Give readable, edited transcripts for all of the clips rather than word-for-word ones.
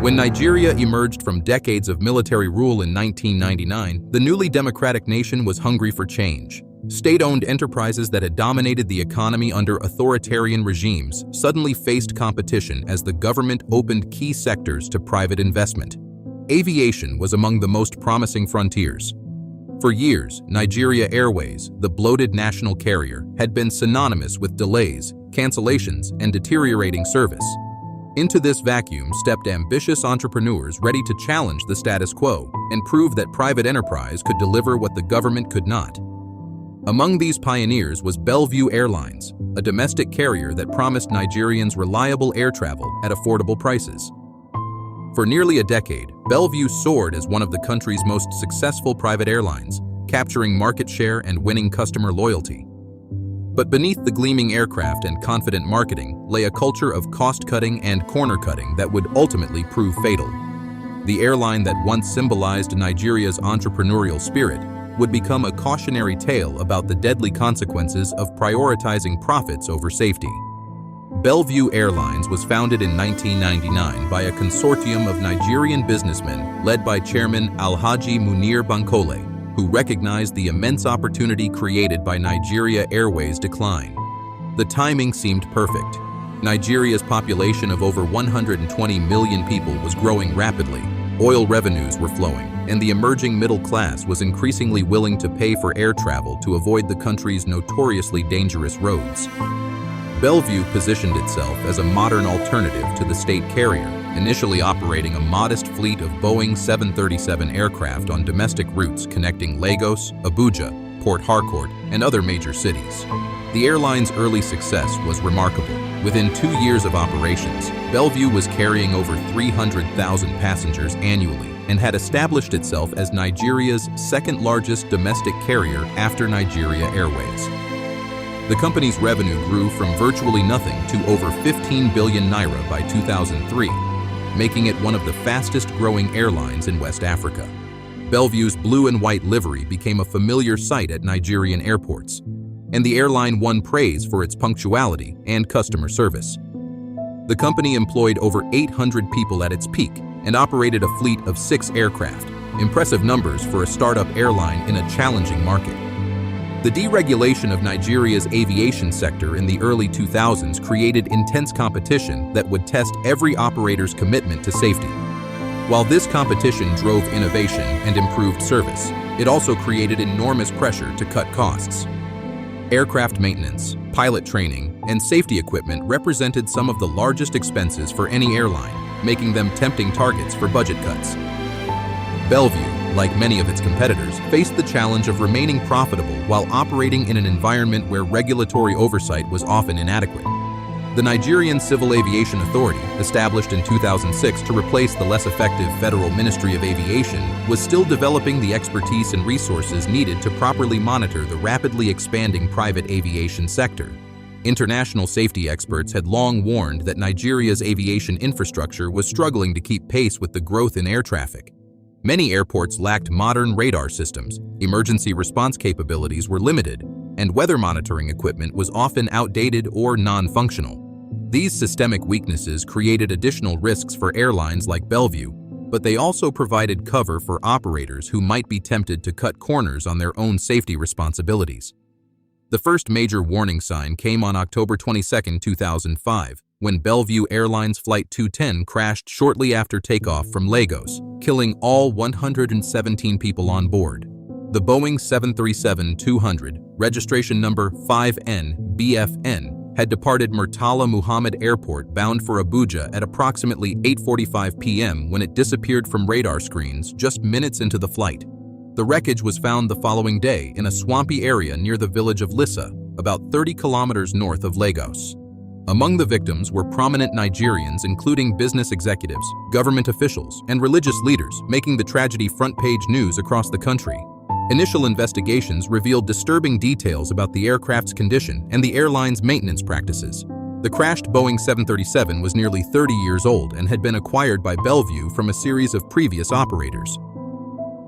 When Nigeria emerged from decades of military rule in 1999, the newly democratic nation was hungry for change. State-owned enterprises that had dominated the economy under authoritarian regimes suddenly faced competition as the government opened key sectors to private investment. Aviation was among the most promising frontiers. For years, Nigeria Airways, the bloated national carrier, had been synonymous with delays, cancellations, and deteriorating service. Into this vacuum stepped ambitious entrepreneurs ready to challenge the status quo and prove that private enterprise could deliver what the government could not. Among these pioneers was Bellview Airlines, a domestic carrier that promised Nigerians reliable air travel at affordable prices. For nearly a decade, Bellview soared as one of the country's most successful private airlines, capturing market share and winning customer loyalty. But beneath the gleaming aircraft and confident marketing lay a culture of cost-cutting and corner-cutting that would ultimately prove fatal. The airline that once symbolized Nigeria's entrepreneurial spirit would become a cautionary tale about the deadly consequences of prioritizing profits over safety. Bellview Airlines was founded in 1999 by a consortium of Nigerian businessmen led by Chairman Alhaji Muneer Bankole, who recognized the immense opportunity created by Nigeria Airways' decline. The timing seemed perfect. Nigeria's population of over 120 million people was growing rapidly, oil revenues were flowing, and the emerging middle class was increasingly willing to pay for air travel to avoid the country's notoriously dangerous roads. Bellview positioned itself as a modern alternative to the state carrier, initially operating a modest fleet of Boeing 737 aircraft on domestic routes connecting Lagos, Abuja, Port Harcourt, and other major cities. The airline's early success was remarkable. Within 2 years of operations, Bellview was carrying over 300,000 passengers annually and had established itself as Nigeria's second-largest domestic carrier after Nigeria Airways. The company's revenue grew from virtually nothing to over 15 billion naira by 2003, making it one of the fastest-growing airlines in West Africa. Bellevue's blue and white livery became a familiar sight at Nigerian airports, and the airline won praise for its punctuality and customer service. The company employed over 800 people at its peak and operated a fleet of 6 aircraft, impressive numbers for a startup airline in a challenging market. The deregulation of Nigeria's aviation sector in the early 2000s created intense competition that would test every operator's commitment to safety. While this competition drove innovation and improved service, it also created enormous pressure to cut costs. Aircraft maintenance, pilot training, and safety equipment represented some of the largest expenses for any airline, making them tempting targets for budget cuts. Bellview, like many of its competitors, faced the challenge of remaining profitable while operating in an environment where regulatory oversight was often inadequate. The Nigerian Civil Aviation Authority, established in 2006 to replace the less effective Federal Ministry of Aviation, was still developing the expertise and resources needed to properly monitor the rapidly expanding private aviation sector. International safety experts had long warned that Nigeria's aviation infrastructure was struggling to keep pace with the growth in air traffic. Many airports lacked modern radar systems, emergency response capabilities were limited, and weather monitoring equipment was often outdated or non-functional. These systemic weaknesses created additional risks for airlines like Bellview, but they also provided cover for operators who might be tempted to cut corners on their own safety responsibilities. The first major warning sign came on October 22, 2005, when Bellview Airlines Flight 210 crashed shortly after takeoff from Lagos, killing all 117 people on board. The Boeing 737-200, registration number 5N-BFN, had departed Murtala Muhammad Airport bound for Abuja at approximately 8:45 p.m. when it disappeared from radar screens just minutes into the flight. The wreckage was found the following day in a swampy area near the village of Lissa, about 30 kilometers north of Lagos. Among the victims were prominent Nigerians, including business executives, government officials, and religious leaders, making the tragedy front-page news across the country. Initial investigations revealed disturbing details about the aircraft's condition and the airline's maintenance practices. The crashed Boeing 737 was nearly 30 years old and had been acquired by Bellview from a series of previous operators.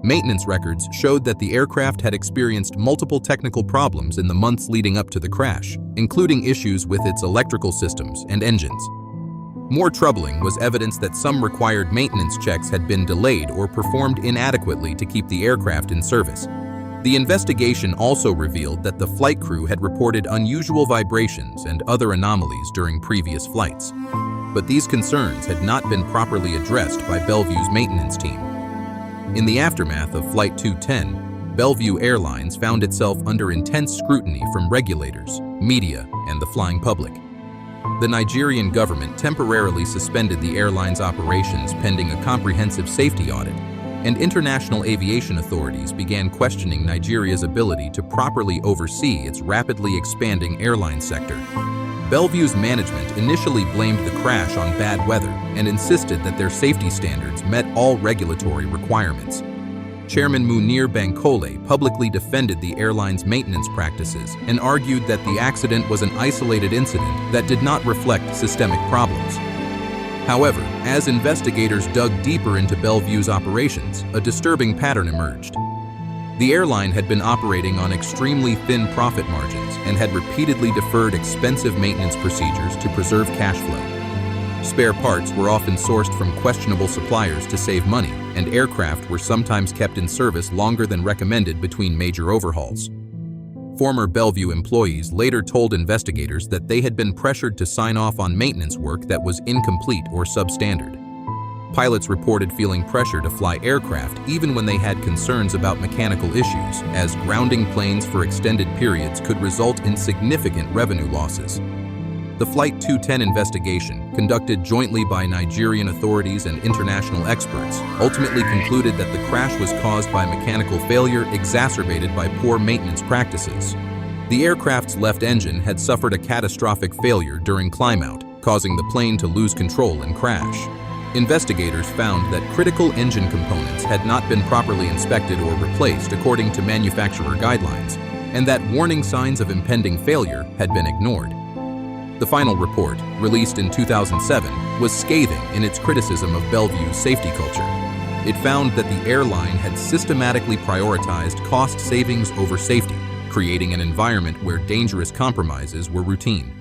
Maintenance records showed that the aircraft had experienced multiple technical problems in the months leading up to the crash, including issues with its electrical systems and engines. More troubling was evidence that some required maintenance checks had been delayed or performed inadequately to keep the aircraft in service. The investigation also revealed that the flight crew had reported unusual vibrations and other anomalies during previous flights. But these concerns had not been properly addressed by Bellevue's maintenance team. In the aftermath of Flight 210, Bellview Airlines found itself under intense scrutiny from regulators, media, and the flying public. The Nigerian government temporarily suspended the airline's operations pending a comprehensive safety audit, and international aviation authorities began questioning Nigeria's ability to properly oversee its rapidly expanding airline sector. Bellevue's management initially blamed the crash on bad weather and insisted that their safety standards met all regulatory requirements. Chairman Muneer Bankole publicly defended the airline's maintenance practices and argued that the accident was an isolated incident that did not reflect systemic problems. However, as investigators dug deeper into Bellevue's operations, a disturbing pattern emerged. The airline had been operating on extremely thin profit margins and had repeatedly deferred expensive maintenance procedures to preserve cash flow. Spare parts were often sourced from questionable suppliers to save money, and aircraft were sometimes kept in service longer than recommended between major overhauls. Former Bellevue employees later told investigators that they had been pressured to sign off on maintenance work that was incomplete or substandard. Pilots reported feeling pressure to fly aircraft even when they had concerns about mechanical issues, as grounding planes for extended periods could result in significant revenue losses. The Flight 210 investigation, conducted jointly by Nigerian authorities and international experts, ultimately concluded that the crash was caused by mechanical failure exacerbated by poor maintenance practices. The aircraft's left engine had suffered a catastrophic failure during climb-out, causing the plane to lose control and crash. Investigators found that critical engine components had not been properly inspected or replaced according to manufacturer guidelines, and that warning signs of impending failure had been ignored. The final report, released in 2007, was scathing in its criticism of Bellevue's safety culture. It found that the airline had systematically prioritized cost savings over safety, creating an environment where dangerous compromises were routine.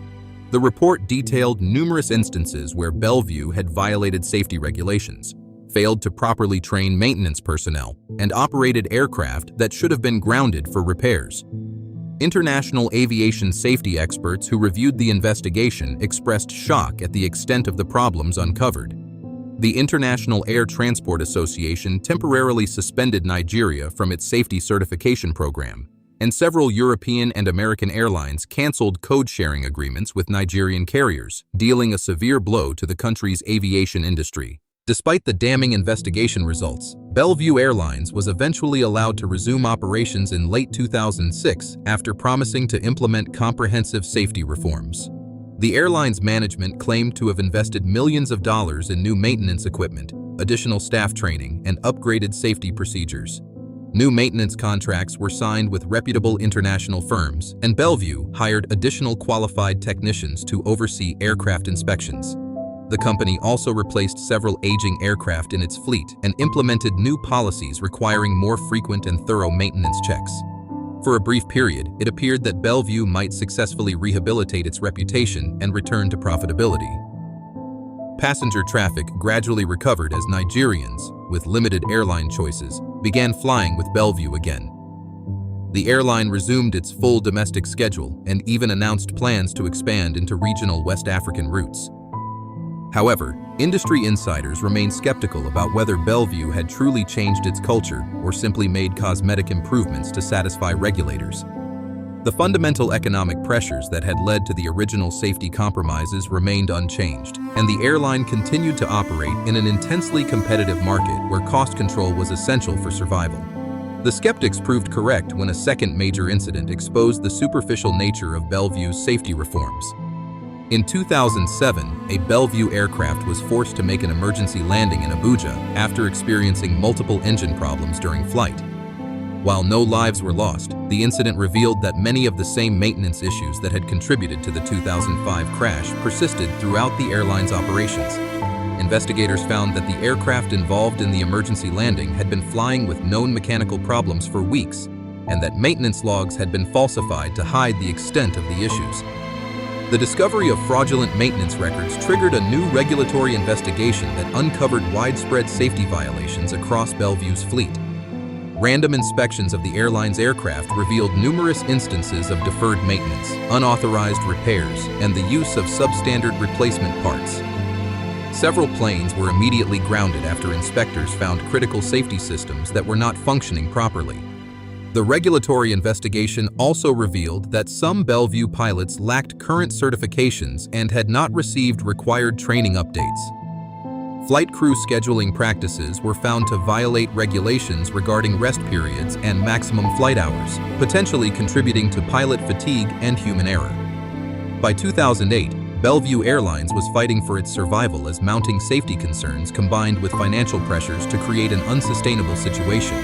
The report detailed numerous instances where Bellevue had violated safety regulations, failed to properly train maintenance personnel, and operated aircraft that should have been grounded for repairs. International aviation safety experts who reviewed the investigation expressed shock at the extent of the problems uncovered. The International Air Transport Association temporarily suspended Nigeria from its safety certification program, and several European and American airlines canceled code-sharing agreements with Nigerian carriers, dealing a severe blow to the country's aviation industry. Despite the damning investigation results, Bellview Airlines was eventually allowed to resume operations in late 2006 after promising to implement comprehensive safety reforms. The airline's management claimed to have invested millions of dollars in new maintenance equipment, additional staff training, and upgraded safety procedures. New maintenance contracts were signed with reputable international firms, and Bellevue hired additional qualified technicians to oversee aircraft inspections. The company also replaced several aging aircraft in its fleet and implemented new policies requiring more frequent and thorough maintenance checks. For a brief period, it appeared that Bellevue might successfully rehabilitate its reputation and return to profitability. Passenger traffic gradually recovered as Nigerians, with limited airline choices, began flying with Bellevue again. The airline resumed its full domestic schedule and even announced plans to expand into regional West African routes. However, industry insiders remain skeptical about whether Bellevue had truly changed its culture or simply made cosmetic improvements to satisfy regulators. The fundamental economic pressures that had led to the original safety compromises remained unchanged, and the airline continued to operate in an intensely competitive market where cost control was essential for survival. The skeptics proved correct when a second major incident exposed the superficial nature of Bellevue's safety reforms. In 2007, a Bellevue aircraft was forced to make an emergency landing in Abuja after experiencing multiple engine problems during flight. While no lives were lost, the incident revealed that many of the same maintenance issues that had contributed to the 2005 crash persisted throughout the airline's operations. Investigators found that the aircraft involved in the emergency landing had been flying with known mechanical problems for weeks, and that maintenance logs had been falsified to hide the extent of the issues. The discovery of fraudulent maintenance records triggered a new regulatory investigation that uncovered widespread safety violations across Bellevue's fleet. Random inspections of the airline's aircraft revealed numerous instances of deferred maintenance, unauthorized repairs, and the use of substandard replacement parts. Several planes were immediately grounded after inspectors found critical safety systems that were not functioning properly. The regulatory investigation also revealed that some Bellevue pilots lacked current certifications and had not received required training updates. Flight crew scheduling practices were found to violate regulations regarding rest periods and maximum flight hours, potentially contributing to pilot fatigue and human error. By 2008, Bellview Airlines was fighting for its survival as mounting safety concerns combined with financial pressures to create an unsustainable situation.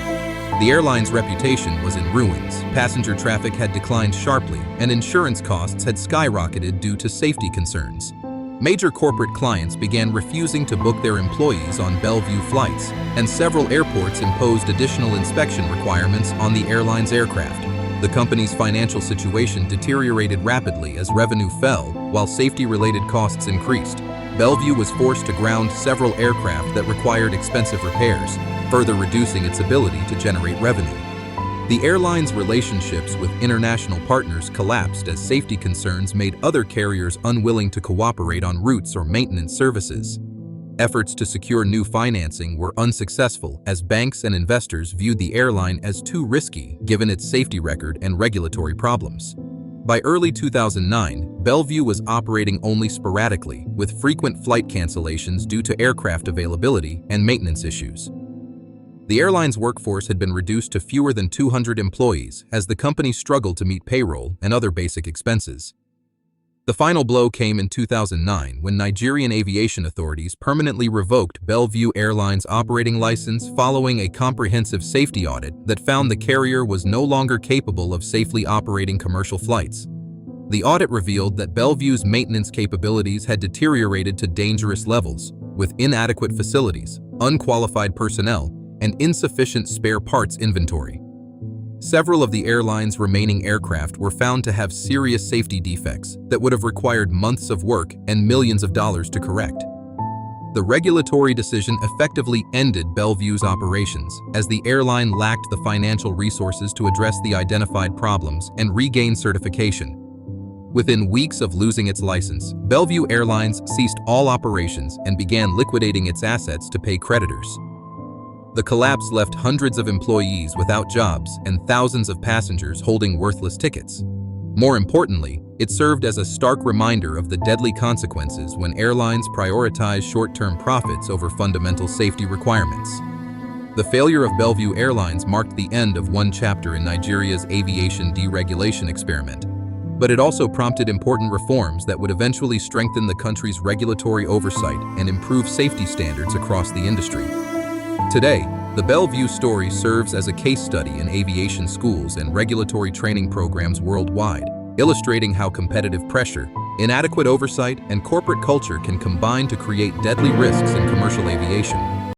The airline's reputation was in ruins, passenger traffic had declined sharply, and insurance costs had skyrocketed due to safety concerns. Major corporate clients began refusing to book their employees on Bellevue flights, and several airports imposed additional inspection requirements on the airline's aircraft. The company's financial situation deteriorated rapidly as revenue fell, while safety-related costs increased. Bellevue was forced to ground several aircraft that required expensive repairs, further reducing its ability to generate revenue. The airline's relationships with international partners collapsed as safety concerns made other carriers unwilling to cooperate on routes or maintenance services. Efforts to secure new financing were unsuccessful as banks and investors viewed the airline as too risky given its safety record and regulatory problems. By early 2009, Bellevue was operating only sporadically, with frequent flight cancellations due to aircraft availability and maintenance issues. The airline's workforce had been reduced to fewer than 200 employees as the company struggled to meet payroll and other basic expenses. The final blow came in 2009 when Nigerian aviation authorities permanently revoked Bellevue Airlines' operating license following a comprehensive safety audit that found the carrier was no longer capable of safely operating commercial flights. The audit revealed that Bellevue's maintenance capabilities had deteriorated to dangerous levels, with inadequate facilities, unqualified personnel, and insufficient spare parts inventory. Several of the airline's remaining aircraft were found to have serious safety defects that would have required months of work and millions of dollars to correct. The regulatory decision effectively ended Bellevue's operations, as the airline lacked the financial resources to address the identified problems and regain certification. Within weeks of losing its license, Bellevue Airlines ceased all operations and began liquidating its assets to pay creditors. The collapse left hundreds of employees without jobs and thousands of passengers holding worthless tickets. More importantly, it served as a stark reminder of the deadly consequences when airlines prioritize short-term profits over fundamental safety requirements. The failure of Bellevue Airlines marked the end of one chapter in Nigeria's aviation deregulation experiment, but it also prompted important reforms that would eventually strengthen the country's regulatory oversight and improve safety standards across the industry. Today, the Bellevue story serves as a case study in aviation schools and regulatory training programs worldwide, illustrating how competitive pressure, inadequate oversight, and corporate culture can combine to create deadly risks in commercial aviation.